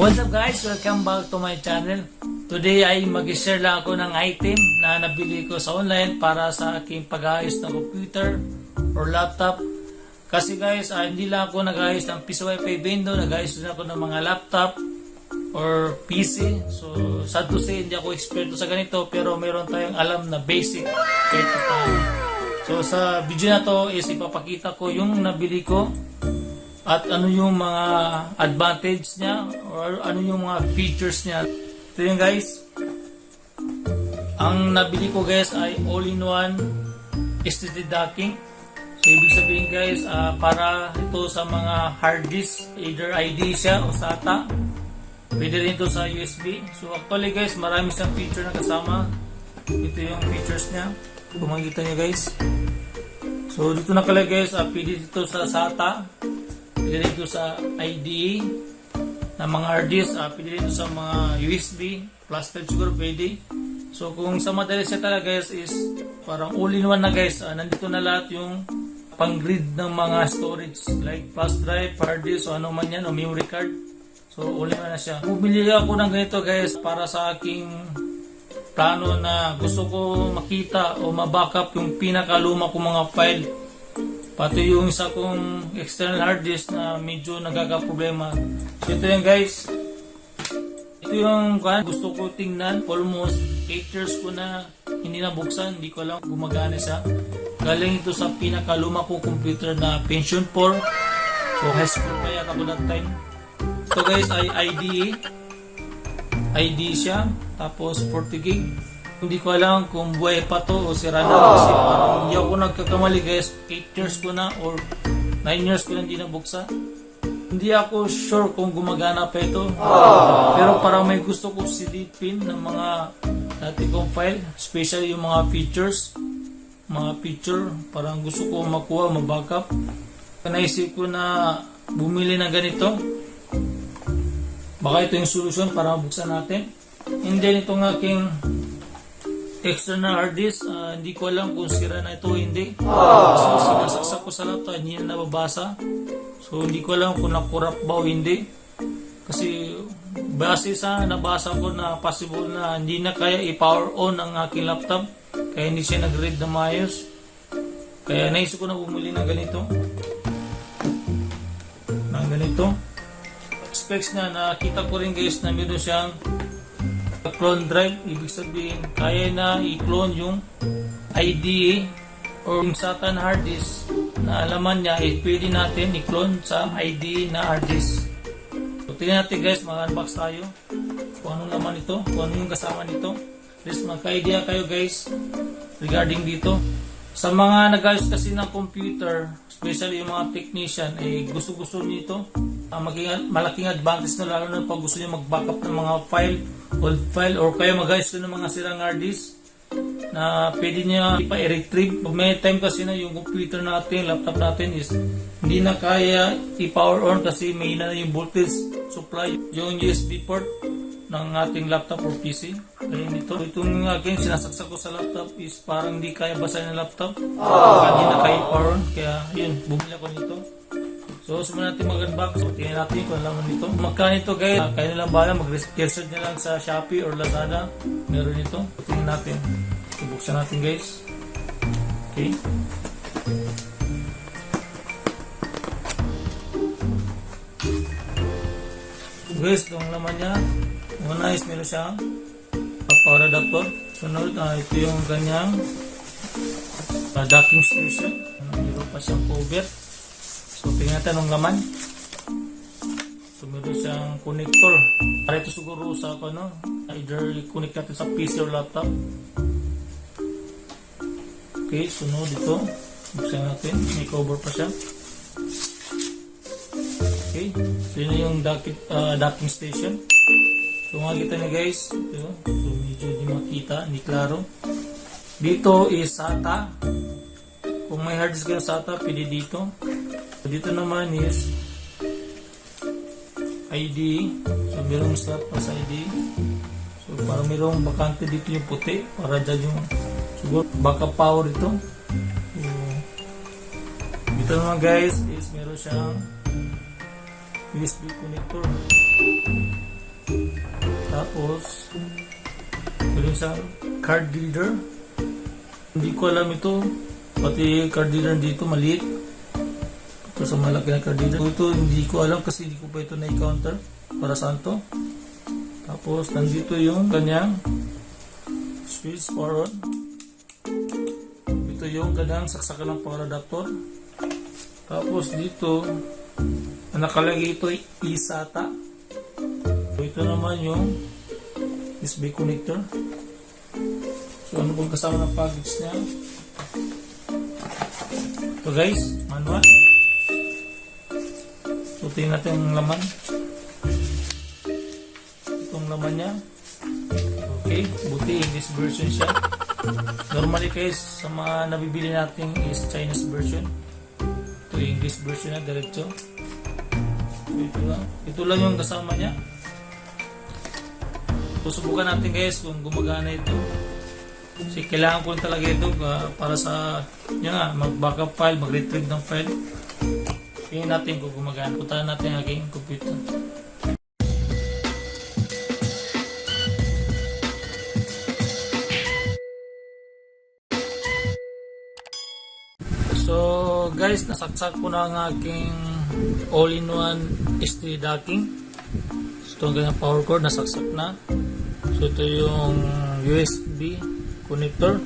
What's up guys? Welcome back to my channel. Today ay mag-share lang ako ng item na nabili ko sa online para sa aking pag-aayos ng computer or laptop. Kasi guys, hindi lang ako nag-aayos ng PC Wi-Fi window, nag-aayos din ako ng mga laptop or PC. So, sad to say, hindi ako eksperto sa ganito pero meron tayong alam na basic kahit paano. So, sa video na to is ipapakita ko yung nabili ko at ano yung mga advantage niya or ano yung mga features niya. Ito yun guys. Ang nabili ko guys ay all-in-one SSD docking. So ibig sabihin guys, para ito sa mga hard disk, either ID siya o SATA. Pwede rin ito sa USB. So actually guys, marami siyang feature na kasama. Ito yung features niya. Kung makikita niyo guys. So dito nakalagay guys, pwede dito sa SATA. Pwede dito sa IDE na mga hard disk, pwede dito sa mga USB, plus type siguro pwede. So kung sa madali siya talaga guys is parang all-in-one na guys, nandito na lahat yung pang-grid ng mga storage like flash drive, hard disk, o ano man yan, o memory card. So all-in-one na siya. Bumili ako ng ganito guys para sa aking plano na gusto ko makita o ma-backup yung pinakaluma kong mga file. Pati yung isa kong external hard disk na medyo nagkakaproblema. So ito yan guys. Ito yung gusto ko tingnan. Almost 8 years ko na hindi nabuksan. Hindi ko alam gumagana siya. Galing ito sa pinakaluma kong computer na Pension 4. So high school pa yata ko that time. Ito guys ay IDE. IDE siya. Tapos 40 gig. Hindi ko alam kung buhay pa to o sira na kasi parang hindi ako nagkakamali guys. 8 years ko na or 9 years ko na hindi nabuksan. Hindi ako sure kung gumagana pa ito. Pero parang may gusto ko silipin ng mga dati kong file. Especially yung mga features. Mga picture. Parang gusto ko makuha, mabackup. Naisip ko na bumili ng ganito. Baka ito yung solution para mabuksan natin. And then itong aking external hard disk, hindi ko alam kung sira na ito o hindi. Kasi sinasaksak ko sa laptop, hindi na nababasa. So hindi ko alam kung nakurap ba o hindi. Kasi base sa nabasa ko na possible na hindi na kaya i-power on ang aking laptop. Kaya hindi siya nag-read na maayos. Kaya naisip ko na bumili ng ganito. Specs na nakita ko rin guys na meron siyang clone drive. Ibig sabihin kaya na i-clone yung IDE or yung SATA na hard disk na alaman niya pwede natin i-clone sa IDE na hard disk. So tingnan natin guys, mag-unbox tayo kung ano naman ito, kung ano yung kasama nito. Please magka-idea kayo guys regarding dito. Sa mga nag-ayos kasi ng computer, especially yung mga technician, gusto-gusto nito. Maging malaking advantage na lalo na pag gusto nyo mag-backup ng mga file, old file, or kaya mag-ayos ko ng mga sirang hard disk na pwede nyo ipa-retrieve. Pag may time kasi na yung computer natin, laptop natin is hindi na kaya i-power on kasi may na yung voltage supply, yung USB port ng ating laptop or PC. Kaya itong aking sinasaksak ko sa laptop is parang hindi kaya basahin ng laptop. Hindi na kaya i-power on. Kaya yun, bumili ako nito. So, sumunod natin mag-unbox. So, tingnan natin kung alaman nito. Magkano ito guys? Kaya nilang bahala. Mag-research nyo lang sa Shopee or Lazada. Meron ito. So, tingnan natin. So, buksan natin guys. Okay. So, guys, itong laman niya. Una is meron siyang power adapter. Sunod, ito yung kanyang docking station. Meron pa siyang cover. So, tingnan natin ang laman. So, meron siyang connector. Para ito siguro sa either connect natin sa PC or laptop. Okay, sunod dito. Buksan natin. May cover pa siya. Okay, so yun na yung docking station. So, makikita niyo guys. Ito. So, medyo hindi makita. Hindi klaro. Dito is SATA. Kung may hard disk kayo SATA, pwede dito. Dito naman is IDE. So merong slot pa sa IDE. So parang merong bakante dito yung puti para dyan yung siguro backup power ito. So, dito naman guys is meron siyang USB connector. Tapos meron isang card reader. Hindi ko alam ito, pati card reader dito maliit. Ito sa malaki na card reader. Ito hindi ko alam kasi hindi ko pa ito na-encounter para saan to. Tapos nandito yung kanyang switch power on. Ito yung kanyang saksakan ng power adapter. Tapos dito nakalagay ito SATA. Ito naman yung USB connector. So ano pong kasama ng package niya? So guys, manual. So tingnan natin ang laman. Itong laman niya. Okay, buti English version siya. Normally guys, sa mga nabibili natin is Chinese version. Ito yung English version na diretso. So ito lang yung kasama niya. Susubukan natin guys kung gumagana ito. Kasi kailangan ko talaga ito para sa mag-backup file, mag-retrieve ng file. Tingnan natin kung gumagana. Puntahan natin ang aking computer. So guys, nasaksak ko na ang aking all-in-one SD docking. So ito ang ganyang power cord, nasaksak na. So ito yung USB connector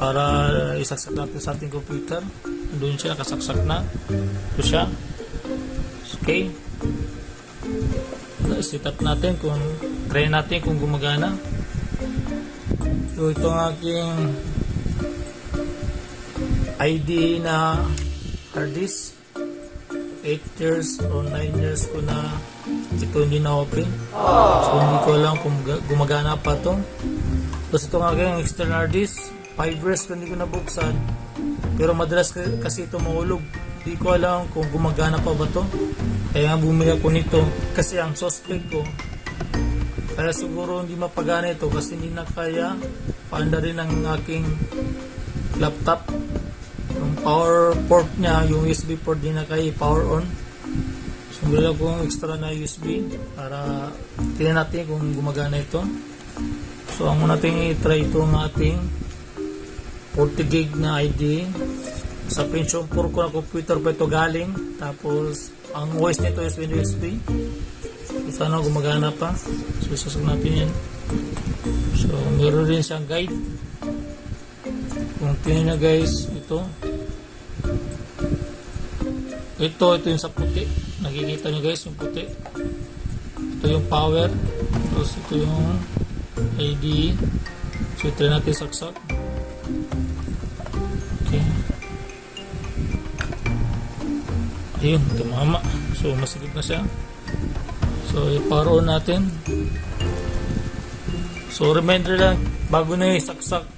para isaksak natin sa ating computer. Doon siya, nakasaksak na. Ito siya. Okay. Set up natin try natin kung gumagana. So ito ang aking ID na hard disk. 8 years or 9 years ko na ito hindi na open. So hindi ko alam kung gumagana pa to. Tapos ito nga aking external hard disk, 5 years ko hindi ko nabuksan. Pero madalas kasi ito mahulog. Hindi ko alam kung gumagana pa ba to. Kaya nga bumili ako nito. Kasi ang suspect ko, kaya siguro hindi mapagana ito kasi hindi na kaya paanda rin ang aking laptop. Yung power port niya, yung USB port din na kaya power on. So bumili ako extra na USB para tingnan natin kung gumagana ito. So ang muna natin i-try ito ng ating 40 gig na ID. Sa Pentium 4 ko na computer pa ito galing. Tapos ang OS nito is Windows USB. So sana gumagana pa. So sasag natin yan. So meron rin siyang guide. Kung tingnan nyo guys, ito yung sa puti. Nakikita nyo guys yung puti. Ito yung power. Tapos ito yung ID. So try natin saksak. Okay. Ayun, tumama. So masigit na siya. So i-power on natin. So reminder lang, bago na isaksak,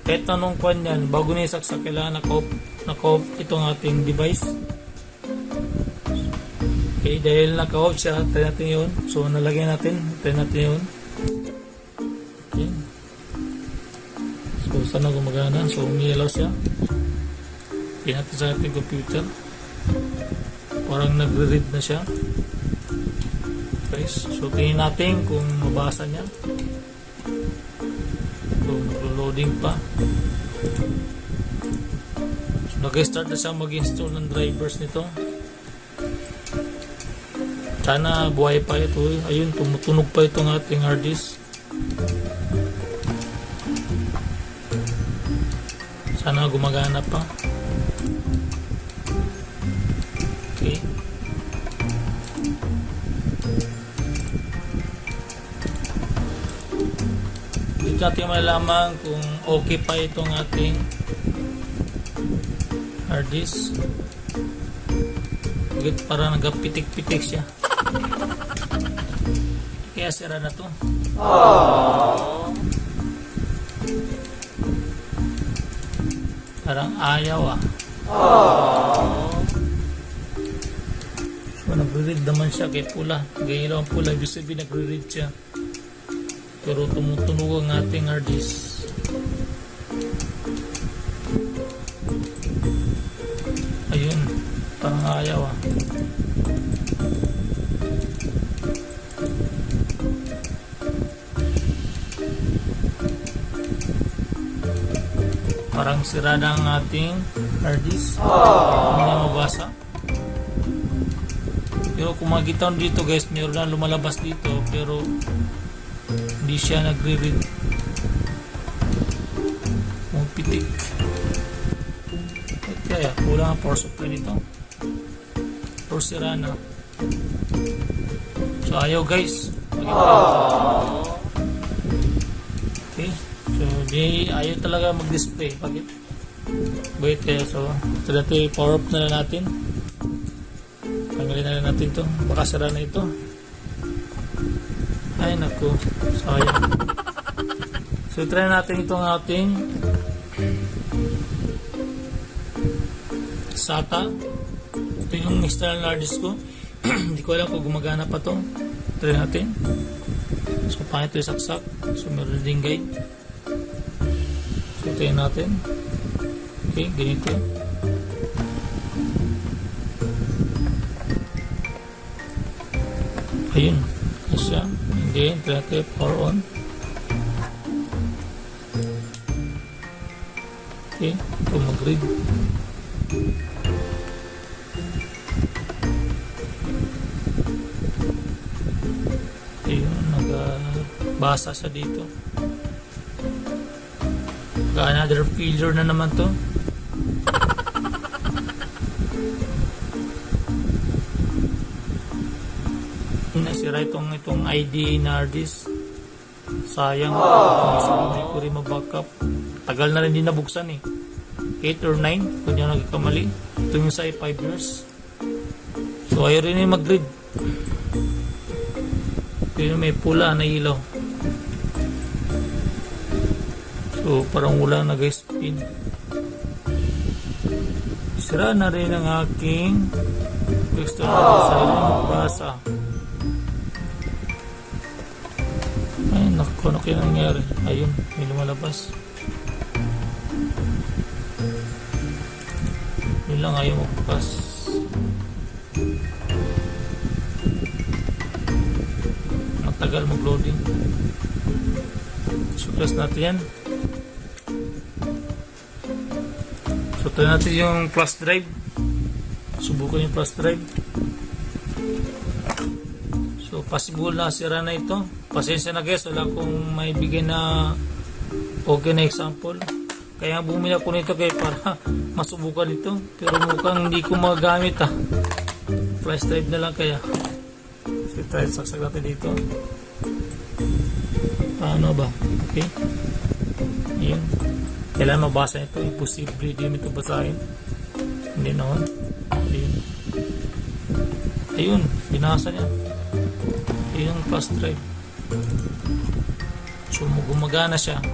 kahit anong kwan yan, bago na isaksak, kailangan naka-off itong ating device. Okay, dahil naka-off siya, try natin yun. So nalagay natin, try natin yun. Okay. So sana gumagana. So umiilaw siya. Okay, natin sa ating computer. Parang nagre-read na siya. Okay, so tingin natin kung mabasa niya. So loading pa. So nag-start na siya mag-install ng drivers nito. Sana buhay pa ito. Ayun, tumutunog pa itong ating hard disk. Sana gumagana pa. Okay. Dito natin malalaman kung okay pa itong ating hard disk. Parang nagapitik-pitik siya. Kaya sira na to. Parang ayaw So nagre-read naman siya kay pula. Gaya ang pula, ibig sabihin nagre-read siya. Pero tumutunog ang ating hard disk. Ayun, parang ayaw Parang sira na ang ating hard disk. Hindi na mabasa. Pero kung makikita nyo dito guys, meron na lumalabas dito pero hindi siya nagre-read. Pitik. Kaya kulang ang power supply nito. Or sira na. So ayaw guys. Okay. So di ayaw talaga mag-display. Bakit? Wait kaya so dati power up na lang natin. Tanggalin na lang natin to. Baka sira na ito. Ay naku. Sayang. So try natin itong ating SATA. Ito yung external hard disk ko. Hindi ko alam kung gumagana pa to. Try natin. So paano ito isaksak. So meron din guide. So try natin. Okay, ganito. Ayun. Kasya. Hindi. Try natin. Power on. Okay. Ito mag-read. Ayun. Nagbasa siya dito. Another failure na naman to. Nasira itong ID na hard disk. Sayang. Hindi ko rin mabackup. Tagal na rin din nabuksan eh. 8 or 9 kung yung nagkamali. Ito yung sa 5 years. So ayaw rin yung mag-read. Ito may pula na ilaw. So parang wala nag-spin. Sira na rin ang aking external silent basa. Ay naku, ano kaya nangyari? Ayun, may lumalabas. Yun lang, ayaw magbukas. Matagal mag-loading. So press natin yan. So try natin yung flash drive. Subukan yung flash drive. So possible na sira na ito. Pasensya na guys, wala akong may bigay na okay na example. Kaya bumili ako nito kaya para masubukan ito. Pero mukhang hindi ko magamit flash drive na lang kaya. So try saksak natin dito. Paano ba? Okay. Ayan. Kailangan mabasa ito. Imposible hindi ito basahin. Hindi naman. Ayun. Ayun. Binasa niya. Ayun yung flash drive. So gumagana siya.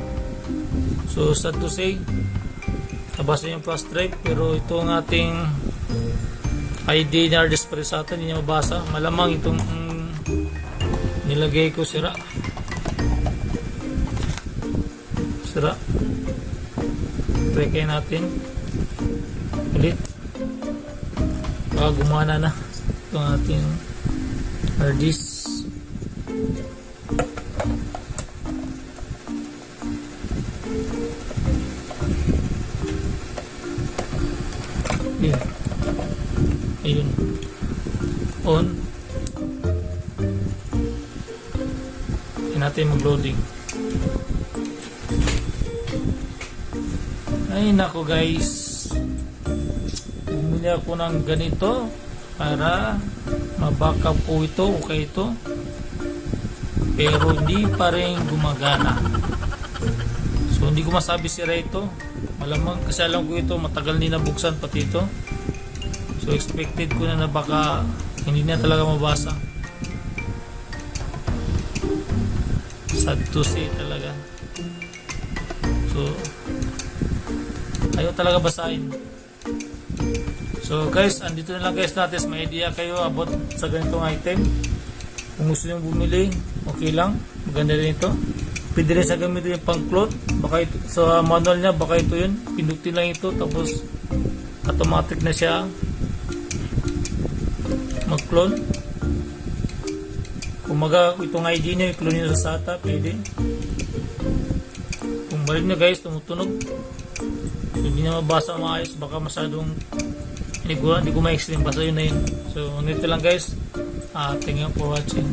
So sad to say, nabasa yung flash drive pero ito ang ating ID na hard disk para sa atin, hindi niya mabasa. Malamang itong nilagay ko sira. Try kaya natin ulit. Baka gumana na itong ating hard disk. Ayun. On. Kaya natin mag-loading. Ay nako guys. Bumili ako ng ganito para mabackup po ito. Okay ito. Pero hindi pa rin gumagana. So hindi ko masabi sira ito. Malamang kasi alam ko ito matagal din nabuksan pati ito. So expected ko na baka hindi na talaga mabasa. Sad to say talaga. So ayaw talaga basahin. So guys, andito na lang guys natin. May idea kayo about sa ganitong item. Kung gusto nyo bumili, okay lang. Maganda rin ito. Pwede rin sa gamitin yung pang cloth. Baka ito, sa manual nya baka ito yun. Pindutin lang ito tapos automatic na siya mag-clone. Kung itong ID nyo, i-clone nyo sa SATA, pwede. Kung balik nyo guys, tumutunog. So, hindi na mabasa maayos, baka masyadong hindi ko ma-explain, basta yun na yun. So, nito lang guys. Thank you for watching.